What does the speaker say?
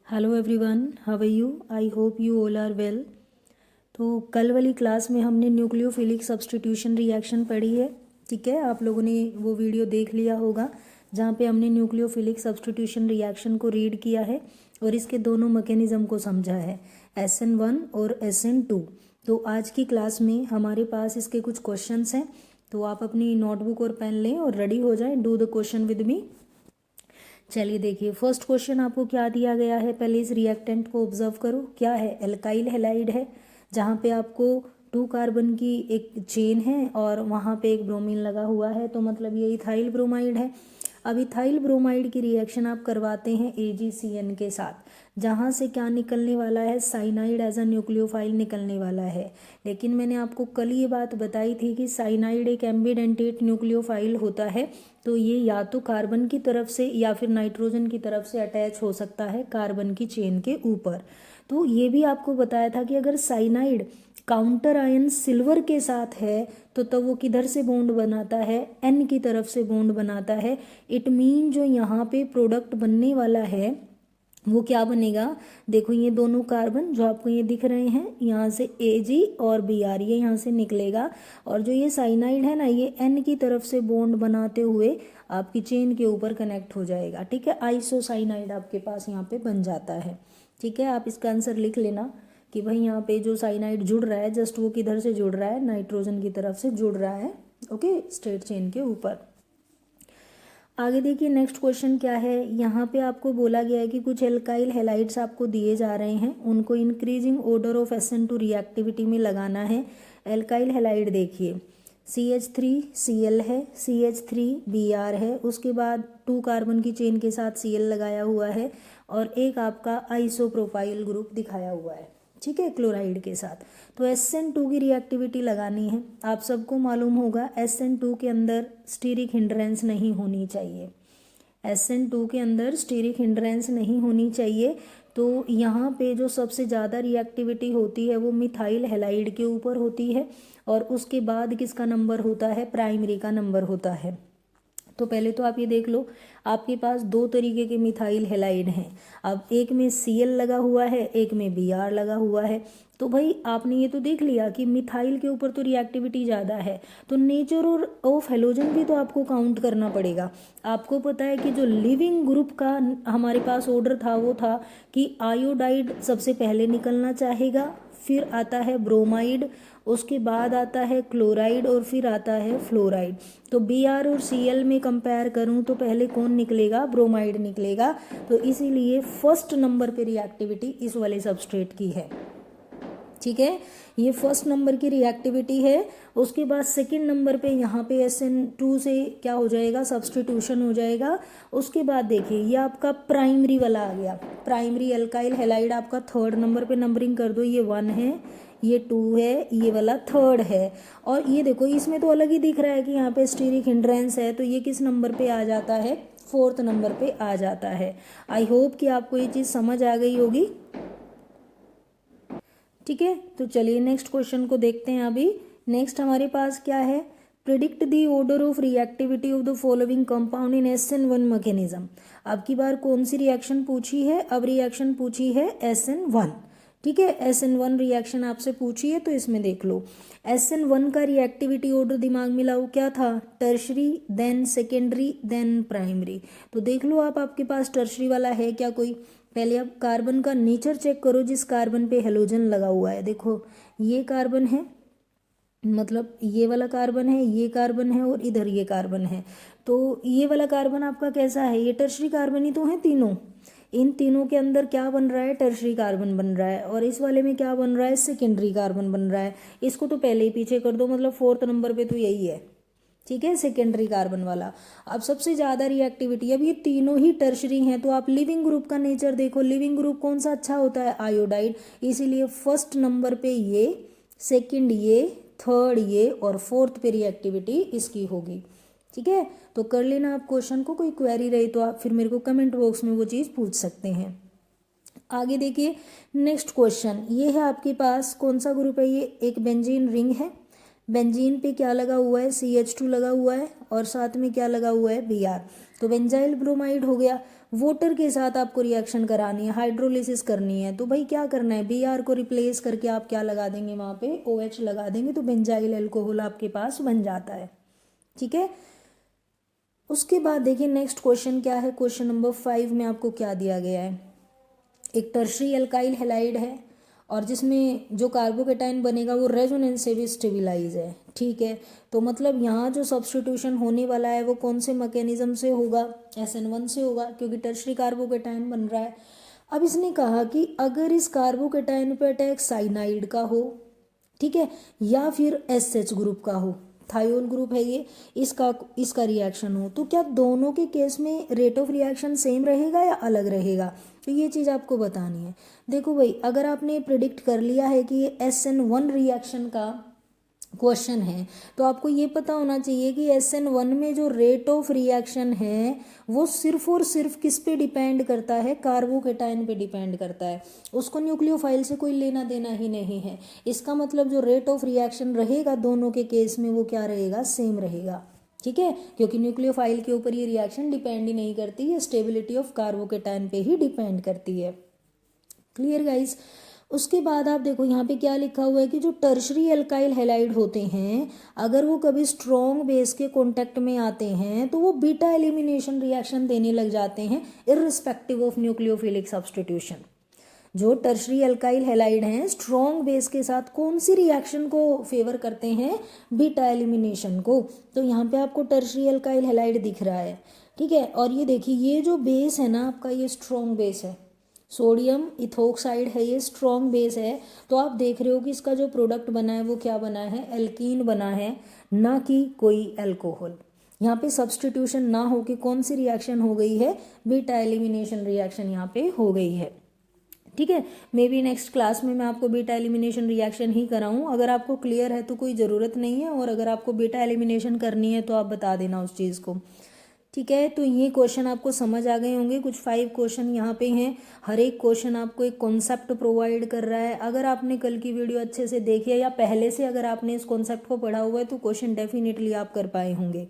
Hello everyone, how are you? I hope you all are well. तो कल वाली class में हमने न्यूक्लियोफिलिक सब्स्टिट्यूशन रिएक्शन पढ़ी है। ठीक है, आप लोगों ने वो वीडियो देख लिया होगा जहाँ पे हमने न्यूक्लियोफिलिक सब्स्टिट्यूशन रिएक्शन को रीड किया है और इसके दोनों मैकेनिज्म को समझा है, SN1 और SN2। तो आज की क्लास में हमारे पास इसके कुछ क्वेश्चंस हैं, तो आप अपनी नोटबुक और पेन लें और रेडी हो जाएं। Do the question with me. चलिए देखिए, फर्स्ट क्वेश्चन आपको क्या दिया गया है, पहले इस रिएक्टेंट को ऑब्जर्व करो। क्या है? एल्काइल हैलाइड है, जहाँ पे आपको 2 कार्बन की एक चेन है और वहाँ पे एक ब्रोमीन लगा हुआ है, तो मतलब ये इथाइल ब्रोमाइड है। अब इथाइल ब्रोमाइड की रिएक्शन आप करवाते हैं AgCN के साथ, जहाँ से क्या निकलने वाला है, साइनाइड एज अ न्यूक्लियोफाइल निकलने वाला है। लेकिन मैंने आपको कल ये बात बताई थी कि साइनाइड एक एम्बिडेंटेट न्यूक्लियोफाइल होता है, तो ये या तो कार्बन की तरफ से या फिर नाइट्रोजन की तरफ से अटैच हो सकता है कार्बन की चेन के ऊपर। तो ये भी आपको बताया था कि अगर साइनाइड काउंटर आयन सिल्वर के साथ है तो तब वो किधर से बॉन्ड बनाता है, N की तरफ से बॉन्ड बनाता है। इट मीन जो यहाँ पे प्रोडक्ट बनने वाला है वो क्या बनेगा, देखो ये दोनों कार्बन जो आपको ये दिख रहे हैं, यहाँ से Ag और Br ये यहाँ से निकलेगा, और जो ये साइनाइड है ना, ये N की तरफ से बॉन्ड बनाते हुए आपकी चेन के ऊपर कनेक्ट हो जाएगा। ठीक है, आइसोसाइनाइड आपके पास यहाँ पे बन जाता है। ठीक है, आप इसका आंसर लिख लेना कि भाई यहाँ पे जो साइनाइड जुड़ रहा है, जस्ट वो किधर से जुड़ रहा है, नाइट्रोजन की तरफ से जुड़ रहा है। ओके, स्ट्रेट चेन के ऊपर। आगे देखिए, नेक्स्ट क्वेश्चन क्या है। यहाँ पे आपको बोला गया है कि कुछ एल्काइल हैलाइड्स आपको दिए जा रहे हैं, उनको increasing order of SN2 reactivity में लगाना है। एल्काइल हैलाइड देखिए, CH3Cl है, CH3Br है, उसके बाद 2 कार्बन की चेन के साथ Cl लगाया हुआ है और एक आपका आइसोप्रोपाइल ग्रुप दिखाया हुआ है। ठीक है, क्लोराइड के साथ। तो SN2 की रिएक्टिविटी लगानी है। आप सबको मालूम होगा SN2 के अंदर स्टीरिक हिंड्रेंस नहीं होनी चाहिए, SN2 के अंदर स्टीरिक हिंड्रेंस नहीं होनी चाहिए। तो यहाँ पे जो सबसे ज़्यादा रिएक्टिविटी होती है वो मिथाइल हैलाइड के ऊपर होती है, और उसके बाद किसका नंबर होता है, प्राइमरी का नंबर होता है। तो पहले तो आप ये देख लो, आपके पास 2 तरीके के मिथाइल हैलाइड हैं। अब एक में Cl लगा हुआ है, एक में Br लगा हुआ है। तो भाई आपने ये तो देख लिया कि मिथाइल के ऊपर तो रिएक्टिविटी ज़्यादा है, तो नेचर और ऑफ हेलोजन भी तो आपको काउंट करना पड़ेगा। आपको पता है कि जो लिविंग ग्रुप का हमारे पास ऑर्डर था वो था कि आयोडाइड सबसे पहले निकलना चाहेगा, फिर आता है ब्रोमाइड, उसके बाद आता है क्लोराइड और फिर आता है फ्लोराइड। तो Br और Cl में कंपेयर करूं तो पहले कौन निकलेगा, ब्रोमाइड निकलेगा। तो इसीलिए फर्स्ट नंबर पे रिएक्टिविटी इस वाले सबस्ट्रेट की है। ठीक है, ये फर्स्ट नंबर की रिएक्टिविटी है। उसके बाद सेकंड नंबर पे यहाँ पे SN2 से क्या हो जाएगा, सब्स्टिट्यूशन हो जाएगा। उसके बाद देखिए ये आपका प्राइमरी वाला आ गया, प्राइमरी एल्काइल हैलाइड आपका थर्ड नंबर पे नंबरिंग कर दो, ये 1 है, ये 2 है, ये वाला थर्ड है। और ये देखो इसमें तो अलग ही दिख रहा है कि यहाँ पे स्टीरिक हिंड्रेंस है, तो ये किस नंबर पे आ जाता है, 4th नंबर पे आ जाता है। आई होप कि आपको ये चीज़ समझ आ गई होगी। ठीक है, तो चलिए नेक्स्ट क्वेश्चन को देखते हैं। अभी नेक्स्ट हमारे पास क्या है, predict the order of reactivity of the following compound in SN1 mechanism. अब की बार कौन सी रिएक्शन पूछी है, अब रिएक्शन पूछी है SN1। ठीक है, SN1 रिएक्शन आपसे पूछी है, तो इसमें देख लो SN1 का रिएक्टिविटी ऑर्डर दिमाग में लाओ, क्या था, tertiary, then secondary, then primary. तो देख लो आप, आपके पास टर्शरी वाला है क्या कोई। पहले आप कार्बन का नेचर चेक करो, जिस कार्बन पे हेलोजन लगा हुआ है। देखो ये कार्बन है, मतलब ये वाला कार्बन है, ये कार्बन है और इधर ये कार्बन है। तो ये वाला कार्बन आपका कैसा है, ये टर्शरी कार्बन ही तो है तीनों। इन तीनों के अंदर क्या बन रहा है, टर्शरी कार्बन बन रहा है, और इस वाले में क्या बन रहा है, सेकेंडरी कार्बन बन रहा है। इसको तो पहले ही पीछे कर दो, मतलब 4th नंबर पे तो यही है। ठीक है, सेकेंडरी कार्बन वाला। अब सबसे ज़्यादा रिएक्टिविटी, अब ये तीनों ही टर्शरी हैं, तो आप लिविंग ग्रुप का नेचर देखो, लिविंग ग्रुप कौन सा अच्छा होता है, आयोडाइड। इसीलिए फर्स्ट नंबर पे ये, सेकंड ये, थर्ड ये, और 4th पे रिएक्टिविटी इसकी होगी। ठीक है, तो कर लेना आप क्वेश्चन को, कोई क्वेरी रही तो आप फिर मेरे को कमेंट बॉक्स में वो चीज़ पूछ सकते हैं। आगे देखिए नेक्स्ट क्वेश्चन, ये है आपके पास कौन सा ग्रुप है, ये एक बेंजीन रिंग है। बेंजीन पे क्या लगा हुआ है, CH2 लगा हुआ है, और साथ में क्या लगा हुआ है, Br। तो बेंजाइल ब्रोमाइड हो गया। वाटर के साथ आपको रिएक्शन करानी है, हाइड्रोलिसिस करनी है, तो भाई क्या करना है, Br को रिप्लेस करके आप क्या लगा देंगे वहाँ पे, OH लगा देंगे, तो बेंजाइल अल्कोहल आपके पास बन जाता है। ठीक है, उसके बाद देखिए नेक्स्ट क्वेश्चन क्या है, क्वेश्चन नंबर 5 में आपको क्या दिया गया है, एक टर्शरी अल्काइल हैलाइड है और जिसमें जो कार्बोकेटाइन बनेगा वो रेजोनेंस से भी स्टेबिलाइज है। ठीक है, तो मतलब यहाँ जो सब्स्टिट्यूशन होने वाला है वो कौन से मैकेनिज्म से होगा, SN1 से होगा, क्योंकि टर्शरी कार्बोकेटाइन बन रहा है। अब इसने कहा कि अगर इस कार्बोकेटाइन पे अटैक साइनाइड का हो, ठीक है, या फिर SH ग्रुप का हो, थायोल ग्रुप है ये, इसका रिएक्शन हो, तो क्या दोनों के केस में रेट ऑफ रिएक्शन सेम रहेगा या अलग रहेगा, तो ये चीज़ आपको बतानी है। देखो भाई, अगर आपने प्रिडिक्ट कर लिया है कि ये SN1 रिएक्शन का क्वेश्चन है, तो आपको ये पता होना चाहिए कि SN1 में जो रेट ऑफ रिएक्शन है वो सिर्फ और सिर्फ किस पे डिपेंड करता है, कार्बोकेटाइन पे डिपेंड करता है, उसको न्यूक्लियोफाइल से कोई लेना देना ही नहीं है। इसका मतलब जो रेट ऑफ रिएक्शन रहेगा दोनों के केस में वो क्या रहेगा, सेम रहेगा। ठीक है, क्योंकि न्यूक्लियोफाइल के ऊपर ये रिएक्शन डिपेंड ही नहीं करती है, स्टेबिलिटी ऑफ कार्बोकेटाइन पे ही डिपेंड करती है। Clear guys. उसके बाद आप देखो यहाँ पे क्या लिखा हुआ है कि जो टर्शरी अल्काइल हैलाइड होते हैं अगर वो कभी स्ट्रॉन्ग बेस के कांटेक्ट में आते हैं तो वो बीटा एलिमिनेशन रिएक्शन देने लग जाते हैं इररिस्पेक्टिव ऑफ न्यूक्लियोफिलिक सब्स्टिट्यूशन। जो टर्शरी अल्काइल हैलाइड हैं स्ट्रॉन्ग बेस के साथ कौन सी रिएक्शन को फेवर करते हैं, बीटा एलिमिनेशन को। तो यहाँ पे आपको टर्शरी अल्काइल हैलाइड दिख रहा है। ठीक है, और ये देखिए ये जो बेस है ना आपका, ये स्ट्रॉन्ग बेस है, सोडियम इथोक्साइड है, ये स्ट्रॉन्ग बेस है। तो आप देख रहे हो कि इसका जो प्रोडक्ट बना है वो क्या बना है, एल्कीन बना है, ना कि कोई अल्कोहल। यहाँ पे सब्स्टिट्यूशन ना हो कि कौन सी रिएक्शन हो गई है, बीटा एलिमिनेशन रिएक्शन यहाँ पे हो गई है। ठीक है, मे बी नेक्स्ट क्लास में मैं आपको बीटा एलिमिनेशन रिएक्शन ही कराऊँ। अगर आपको क्लियर है तो कोई ज़रूरत नहीं है, और अगर आपको बीटा एलिमिनेशन करनी है तो आप बता देना उस चीज़ को। ठीक है, तो ये क्वेश्चन आपको समझ आ गए होंगे। कुछ 5 क्वेश्चन यहाँ पे हैं, हर एक क्वेश्चन आपको एक कॉन्सेप्ट प्रोवाइड कर रहा है। अगर आपने कल की वीडियो अच्छे से देखी है या पहले से अगर आपने इस कॉन्सेप्ट को पढ़ा हुआ है तो क्वेश्चन डेफिनेटली आप कर पाए होंगे।